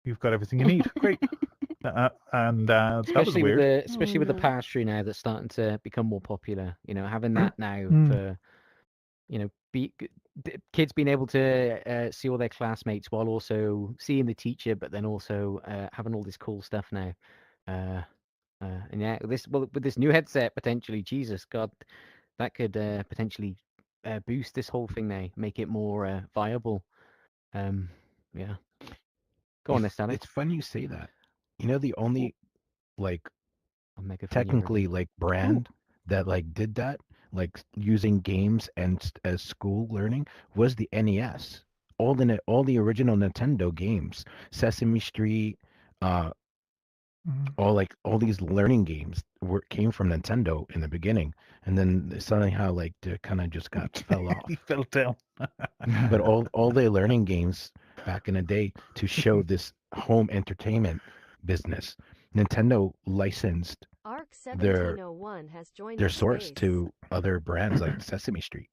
you've got everything you need. Great. And that was weird. Especially with the pass-through now that's starting to become more popular. Having that now for kids being able to see all their classmates while also seeing the teacher, but then also having all this cool stuff now. And yeah, with this new headset, potentially, Jesus God, that could potentially boost this whole thing now, make it more viable. Yeah. Go on, Sally. It's funny you say that. The only like technically brand that did that, using games and as school learning, was the NES. All the original Nintendo games, Sesame Street, all these learning games came from Nintendo in the beginning, and then somehow they kind of just fell off. He fell down. But all the learning games back in the day to show this home entertainment business, Nintendo licensed their source to other brands like Sesame Street,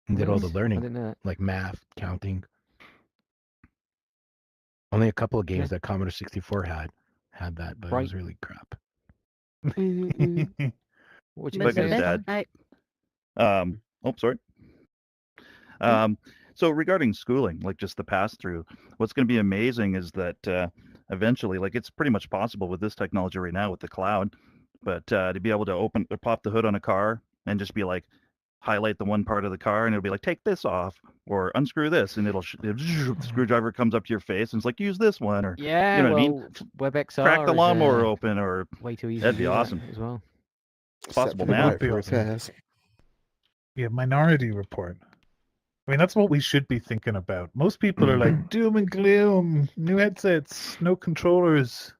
and did all the learning, like math, counting. Only a couple of games that Commodore 64 had that, but it was really crap. Like I sorry. So regarding schooling, just the pass through, what's going to be amazing is that eventually, it's pretty much possible with this technology right now with the cloud, but to be able to pop the hood on a car and just be highlight the one part of the car, and it'll be take this off or unscrew this, and the screwdriver comes up to your face and it's use this one, or yeah, you know what I mean? WebXR Crack the lawnmower open, or way too easy. That'd be awesome as well. It's possible now. Yeah, Minority Report. I mean, that's what we should be thinking about. Most people are like doom and gloom, new headsets, no controllers.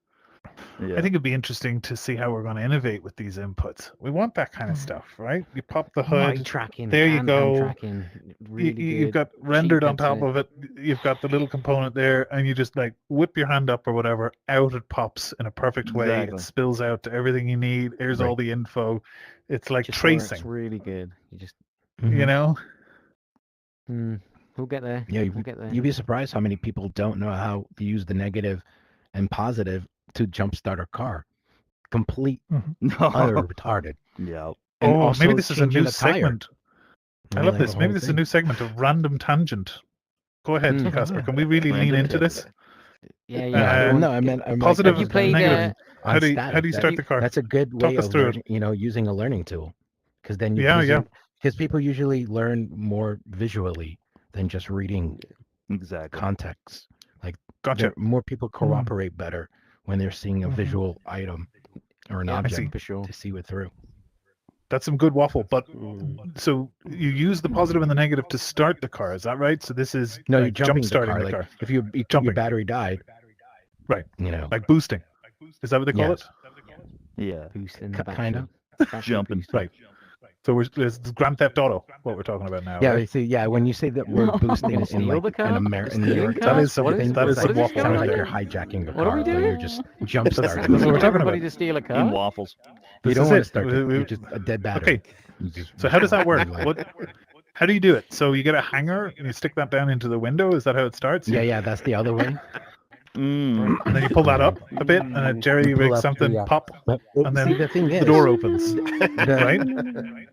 Yeah. I think it'd be interesting to see how we're going to innovate with these inputs. We want that kind of stuff, right? You pop the Eye hood, tracking. there you and go. Hand tracking. Really You've good. got rendered Cheap on top headset. of it. You've got the little component there, and you just like whip your hand up or whatever. Out it pops in a perfect way. Exactly. It spills out to everything you need. Here's all the info. It's like Just tracing. works really good. You just. You know. We'll get there. Yeah, we'll get there. you'd be surprised how many people don't know how to use the negative and positive to jumpstart a car. Complete utter retarded. Yeah. And Oh, also maybe this is a changing new a tire. segment. I Yeah, love like this. the Maybe whole this is a thing. new segment of random tangent. Go ahead, Casper. Can we really lean into this? Yeah. No, I meant I'm positive. Have you played, negative. on How do static. you start the car? That's a good Talk way us of through learning, using a learning tool. Because then you Yeah. because people usually learn more visually than just reading Exactly. context. Like Gotcha. more people cooperate better when they're seeing a visual item or an object for sure. to see it through. That's some good waffle. But so you use the positive and the negative to start the car. Is that right? So this is No, like you're jumping the starting car. the Like car. if your Jumping. battery died, Right. Like boosting. Is that what they call Yes. it? Yeah. Boosting the kind of. Jumping. Right. So it's Grand Theft Auto. What we're talking about now. Yeah, right? see, when you say that word boosting in Steal the like car? in New York Stealing That is some- What is- that is it's some like, waffle sounds right like there. you're hijacking a What are car. we but doing? You're just jump That's starting. what we're talking Everybody about. to steal a car? In waffles. You This don't is want it. to start. You're just a dead battery. Okay. So how does that work? How do you do it? So you get a hanger and you stick that down into the window. Is that how it starts? Yeah, that's the other way. And then you pull that up a bit, and then jerry You pull rigs up, something, yeah. pop, But and then see, the thing is, the door opens. Right?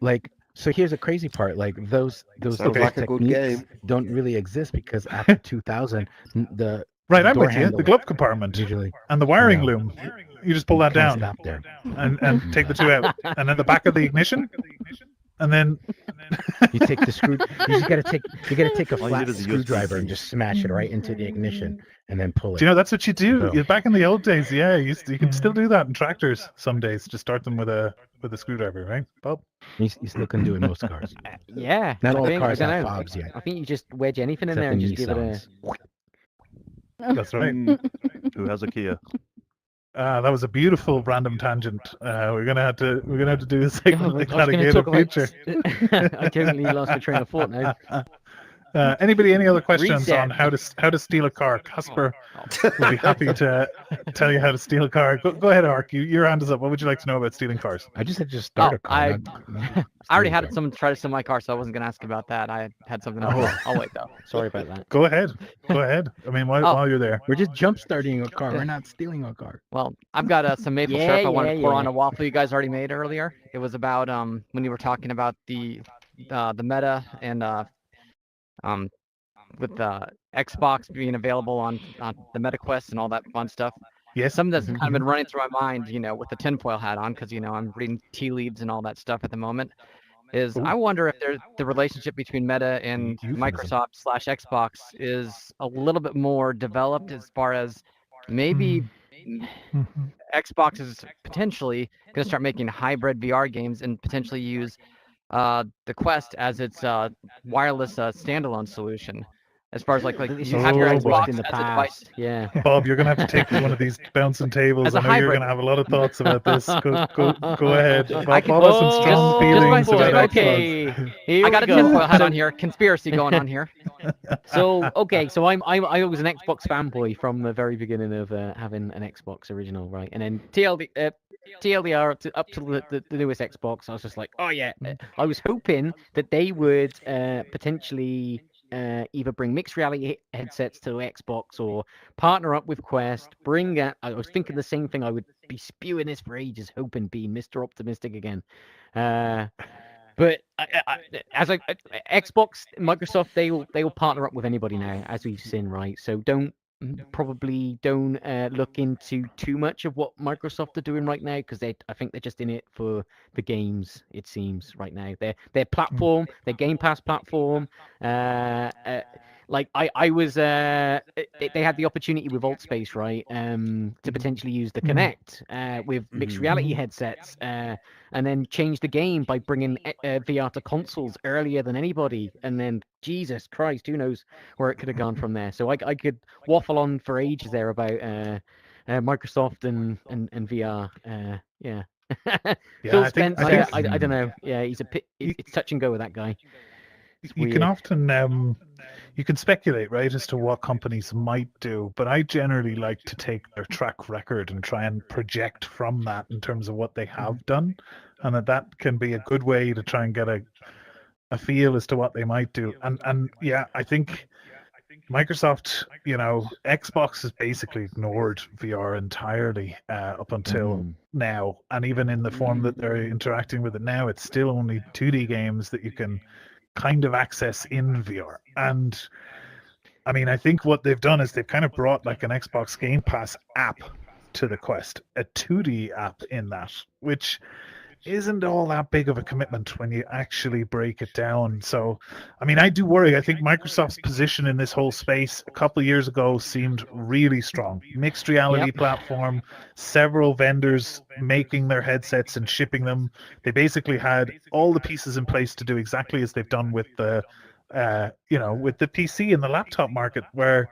Like, so here's the crazy part. Like those Sounds like like a good techniques game. don't really exist because after 2000, the Right, I'm door with you. The handle glove compartment usually and the wiring No. loom. You just pull that kinda down stop there. and take the two out, and then the back of the ignition, and then You take the screw. You gotta take a All you flat need is a USB-C. screwdriver and just smash it right into the ignition and then pull it. do you know that's what you do? Boom. Yeah, back in the old days, yeah, you can still do that in tractors some days. Just start them with a screwdriver, right, Bob? You still can do it in most cars. Yeah. Not I all think- cars I don't have know. fobs yet. I think you just wedge anything in Except there and for just give it a. Nissans. That's right. Who has a Kia? That was a beautiful random tangent. We're gonna have to do a segment like that again in talk the about- future. I totally lost my train of thought now. Anybody, any other questions Reset. on how to steal a car? Casper will be happy to tell you how to steal a car. Go ahead, Ark. Your hand is up. What would you like to know about stealing cars? I just said just start a car. I not already steal a had car. someone try to steal my car, so I wasn't going to ask about that. I had something else. I'll wait, though. Sorry about that. Go ahead. I mean, while you're there. We're just jump starting a car. We're not stealing a car. Well, I've got some maple syrup I want to pour on a waffle you guys already made earlier. It was about when you were talking about the meta and with Xbox being available on the Meta Quest and all that fun stuff. Yes. Something that's kind of been running through my mind, with the tinfoil hat on, because I'm reading tea leaves and all that stuff at the moment. Is I wonder if the relationship between Meta and Microsoft/Xbox is a little bit more developed as far as maybe Xbox is potentially going to start making hybrid VR games and potentially use the Quest as its wireless standalone solution. As far as like you have your Xbox in the as a device. Yeah. Bob, you're gonna have to take one of these bouncing tables. As a I know you're hybrid. gonna have a lot of thoughts about this. Go ahead. Bob, can- has some strong feelings about okay. Xbox. I got a tinfoil hat on here. Conspiracy going on here. So I was an Xbox fanboy from the very beginning of having an Xbox original, right? And then TLDR up to the newest Xbox, I was just like, oh yeah. I was hoping that they would potentially either bring mixed reality headsets to Xbox or partner up with Quest. I was thinking the same thing. I would be spewing this for ages, hoping being Mr. Optimistic again. But Xbox, Microsoft, they will partner up with anybody now, as we've seen, right? So probably don't look into too much of what Microsoft are doing right now, because I think they're just in it for the games. It seems right now their platform, their Game Pass platform. like I was they had the opportunity with AltSpace, right, to potentially use the Connect with mixed reality headsets, and then change the game by bringing VR to consoles earlier than anybody, and then Jesus Christ, who knows where it could have gone from there. So I could waffle on for ages there about Microsoft and VR. Yeah. Phil Spencer, I don't know. Yeah, he's it's touch and go with that guy. You can often you can speculate, right, as to what companies might do, but I generally like to take their track record and try and project from that in terms of what they have done, and that can be a good way to try and get a feel as to what they might do. And yeah, I think Microsoft, Xbox has basically ignored VR entirely up until now, and even in the form that they're interacting with it now, it's still only 2D games that you can kind of access in VR. And I mean, I think what they've done is they've kind of brought like an Xbox Game Pass app to the Quest, a 2D app in that, which isn't all that big of a commitment when you actually break it down. So, I mean, I do worry. I think Microsoft's position in this whole space a couple of years ago seemed really strong. Mixed reality platform, several vendors making their headsets and shipping them. They basically had all the pieces in place to do exactly as they've done with the, with the PC and the laptop market, where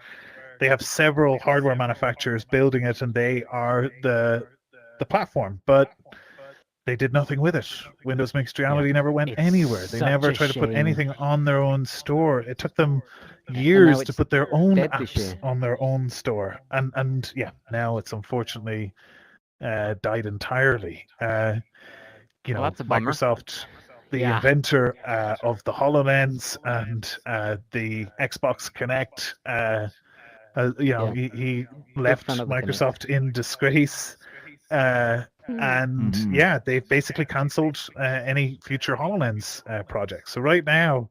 they have several hardware manufacturers building it, and they are the platform. But they did nothing with it. Windows Mixed Reality never went anywhere. They never tried to put anything on their own store. It took them years to put their own apps on their own store. And yeah, now it's unfortunately died entirely. Microsoft, the inventor of the HoloLens and the Xbox Connect, he left Microsoft in disgrace. And yeah, they've basically cancelled any future HoloLens projects. So right now,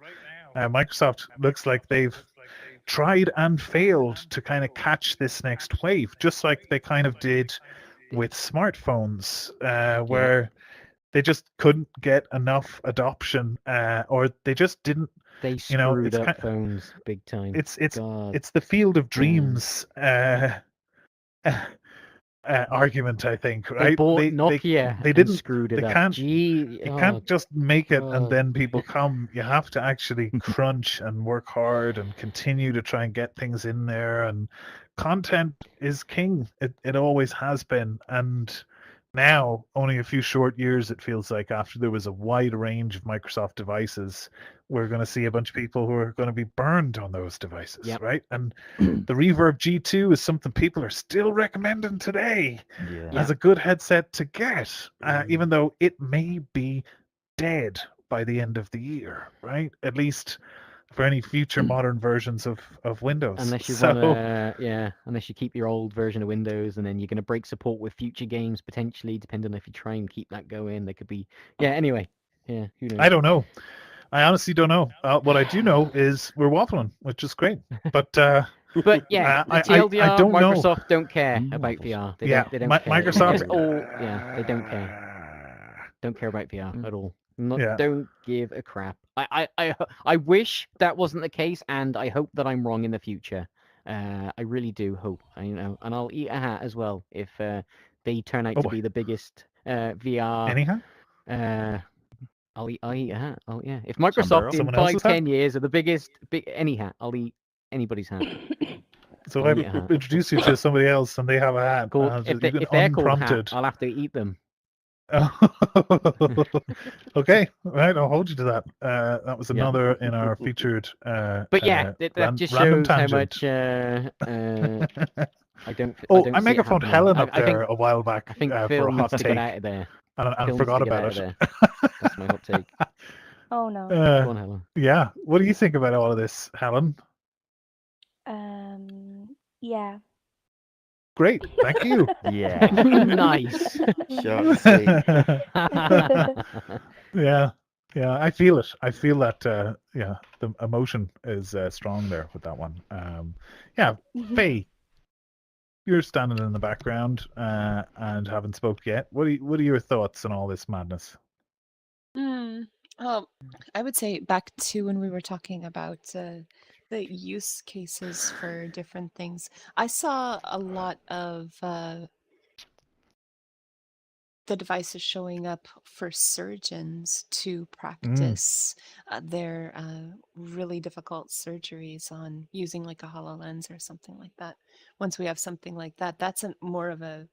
Microsoft looks like they've tried and failed to kind of catch this next wave, just like they kind of did with smartphones, where they just couldn't get enough adoption, or they just didn't. They screwed up phones big time. It's the field of dreams. Argument, I think, right? They bought Nokia. They didn't screwed it they up. Can't, you can't just make it and then people come. You have to actually crunch and work hard and continue to try and get things in there. And content is king. It always has been. And now, only a few short years, it feels like, after there was a wide range of Microsoft devices, we're going to see a bunch of people who are going to be burned on those devices, right? And the Reverb G2 is something people are still recommending today as a good headset to get, even though it may be dead by the end of the year, right? At least for any future modern versions of Windows. Unless you unless you keep your old version of Windows, and then you're going to break support with future games potentially, depending on if you try and keep that going. There could be, anyway, who knows? I don't know. I honestly don't know. What I do know is we're waffling, which is great. But yeah, TLDR, I don't Microsoft know. don't care about VR. They don't care. Microsoft. They don't care. Don't care about VR at all. Don't give a crap. I wish that wasn't the case, and I hope that I'm wrong in the future. I really do hope. And I'll eat a hat as well if they turn out to be the biggest VR. Anyhow. I'll eat a hat. If Microsoft in 5-10 years are the biggest, any hat, I'll eat anybody's hat. So if I introduce you to somebody else and they have a hat, if they're called hat, I'll have to eat them. Okay, right. I'll hold you to that. That was another in our featured. But yeah, that just shows how much. I don't. I megaphoned Helen up there a while back. I think for Phil a hot needs to take. get out of there. And forgot about it. That's my hot take. Oh no. Go on, Helen. Yeah. What do you think about all of this, Helen? Yeah. Great. Thank you. Yeah. Nice. Yeah. I feel it. I feel that. The emotion is strong there with that one. Faye, you're standing in the background and haven't spoke yet. What are your thoughts on all this madness? I would say back to when we were talking about the use cases for different things. I saw a lot of the devices showing up for surgeons to practice their really difficult surgeries on using like a HoloLens or something like that. Once we have something like that, that's more of an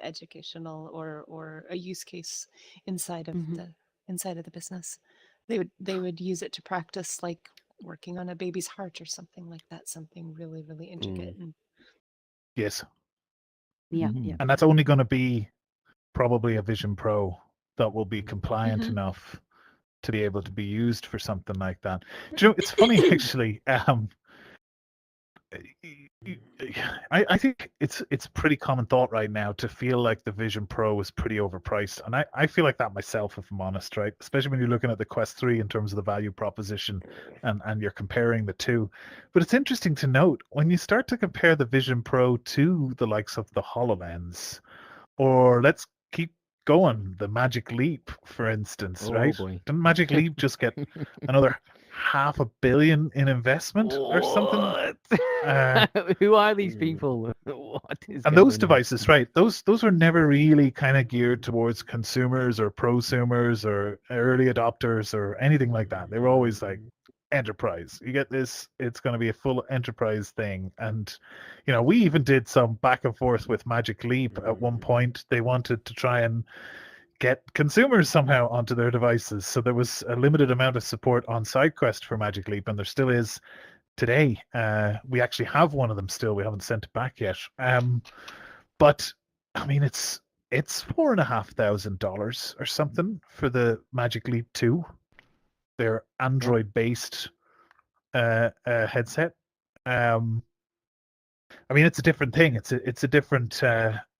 educational or a use case inside of the business. They would use it to practice like working on a baby's heart or something like that, something really, really intricate. And Yes. Yeah, Mm-hmm. yeah. And that's only going to be probably a Vision Pro that will be compliant enough to be able to be used for something like that. Do you know, it's funny actually. I think it's pretty common thought right now to feel like the Vision Pro is pretty overpriced, and I feel like that myself, if I'm honest, right? Especially when you're looking at the Quest 3 in terms of the value proposition, and you're comparing the two. But it's interesting to note when you start to compare the Vision Pro to the likes of the HoloLens, or let's keep going, the Magic Leap, for instance, Oh right? boy. Didn't Magic Leap just get another $500 million in investment or something? Who are these people? What is And going those on? devices, right? Those were never really kind of geared towards consumers or prosumers or early adopters or anything like that. They were always like enterprise. You get this, it's going to be a full enterprise thing. And you know, we even did some back and forth with Magic Leap at one point. They wanted to try and get consumers somehow onto their devices. So there was a limited amount of support on SideQuest for Magic Leap, and there still is today. We actually have one of them still. We haven't sent it back yet. But I mean, it's $4,500 or something for the Magic Leap 2. Their Android-based headset. I mean, it's a different thing. It's a different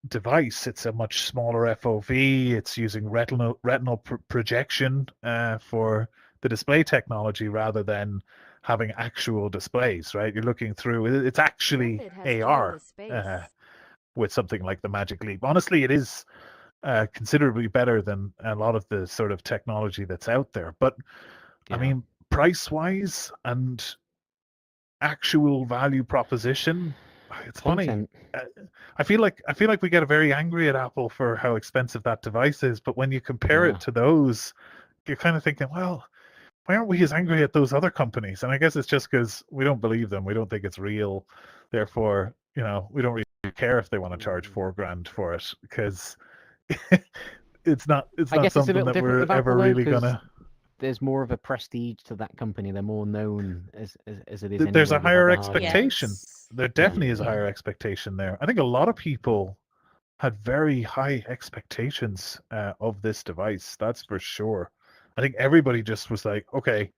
device. It's a much smaller FOV. It's using retinal projection for the display technology rather than having actual displays, right? You're looking through. It's actually AR with something like the Magic Leap. Honestly, it is considerably better than a lot of the sort of technology that's out there. But I mean, price-wise and actual value proposition, it's funny. I feel like we get very angry at Apple for how expensive that device is, but when you compare it to those, you're kind of thinking, well, why aren't we as angry at those other companies? And I guess it's just because we don't believe them. We don't think it's real. Therefore, you know, we don't really care if they want to charge $4,000 for it, because it's not something that we're ever really gonna. There's more of a prestige to that company. They're more known as it is. There's a anyway, higher without the hardware. expectation. There definitely is a higher expectation there. I think a lot of people had very high expectations of this device. That's for sure. I think everybody just was like, okay,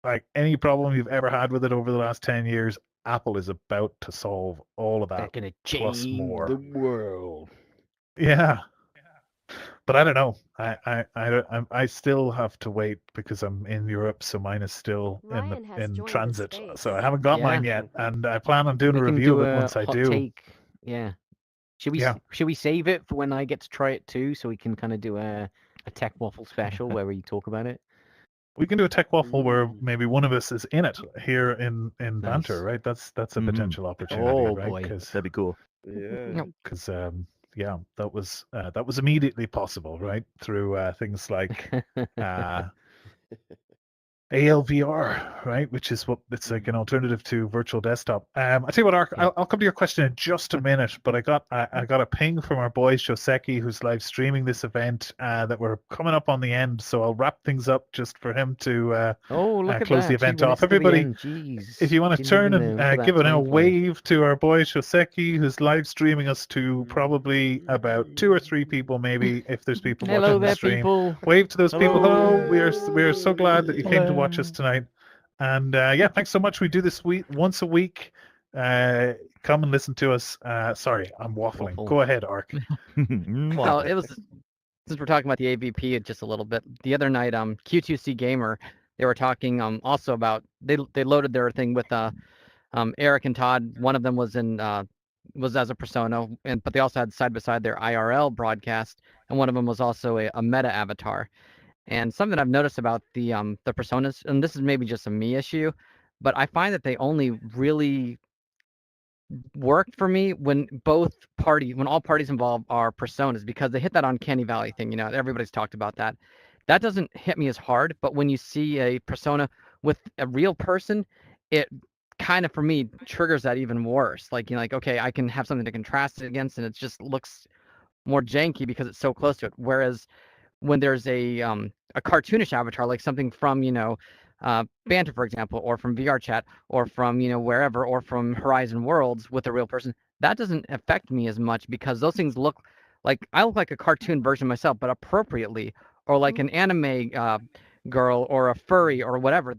like any problem you've ever had with it over the last 10 years, Apple is about to solve all of that. They're gonna plus change more. the world. Yeah. But I don't know. I still have to wait because I'm in Europe, so mine is still in transit. So I haven't got mine yet, and I plan on doing a review of it once I do. Take. Yeah. Should we save it for when I get to try it too, so we can kind of do a Tech Waffle special where we talk about it? We can do a Tech Waffle where maybe one of us is in it here in Banter, right? That's a potential opportunity, Oh, right? boy. That'd be cool. Yeah. Because yeah, that was immediately possible, right? Through things like ALVR, right? Which is what it's like an alternative to virtual desktop. I tell you what, Ark, I'll come to your question in just a minute, but I got a ping from our boy Shoseki, who's live streaming this event, that we're coming up on the end, so I'll wrap things up just for him to close the event off. Everybody, if you want to turn and give a wave to our boy Shoseki, who's live streaming us to probably about 2 or 3 people, maybe, if there's people watching the stream. People. Wave to those people. Hello, we are so glad that you came to watch us tonight. And yeah, thanks so much. We do this once a week. Come and listen to us. Sorry, I'm waffling. Go ahead, Ark. Well, it was, since we're talking about the AVP just a little bit, the other night, Q2C Gamer, they were talking also about they loaded their thing with Eric and Todd. One of them was as a persona, but they also had side by side their IRL broadcast, and one of them was also a meta avatar. And something I've noticed about the personas, and this is maybe just a me issue, but I find that they only really worked for me when all parties involved are personas, because they hit that uncanny valley thing. You know, everybody's talked about that. That doesn't hit me as hard, but when you see a persona with a real person, it kind of, for me, triggers that even worse. Like, you know, like, okay, I can have something to contrast it against, and it just looks more janky because it's so close to it. Whereas when there's a cartoonish avatar, like something from, you know, Banter, for example, or from VR Chat, or from, you know, wherever, or from Horizon Worlds with a real person, that doesn't affect me as much, because those things look like, I look like a cartoon version myself, but appropriately, or like an anime girl or a furry or whatever.